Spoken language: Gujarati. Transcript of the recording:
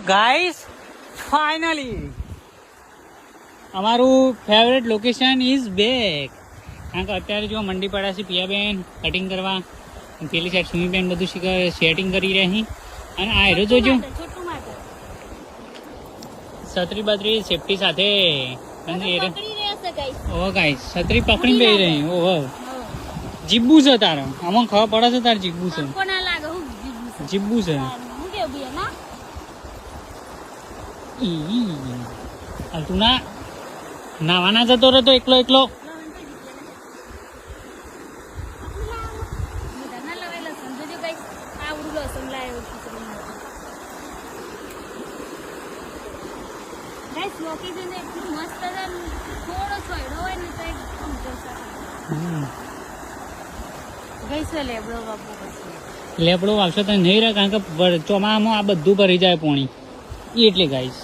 ગાઈસ ફાઇનલી અમારું ફેવરેટ લોકેશન ઇઝ બેક. કારણ કે અત્યારે જો મંડી પડ્યા છે પિયાબેન કટિંગ કરવા, પેલી સાઈડ સુમીબેન બધું સેટિંગ કરી રહી. અને આ હેરો જોજો છત્રી બત્રી સેફટી સાથે. ઓ ગાઈસ છત્રી પકડી બે રહી. ઓહો જીબ્બુ છે તારો, આમાં ખબર પડે છે તાર જીબ્બુ છે. જીબ્બુ છે. તું ના નાવાના જતો રહેતો એકલો એકલો. લેબડો વાવશો તો નહીં રહે, કારણ કે ચોમાસામાં આ બધું ભરી જાય પોણી એટલે ગાઈસ.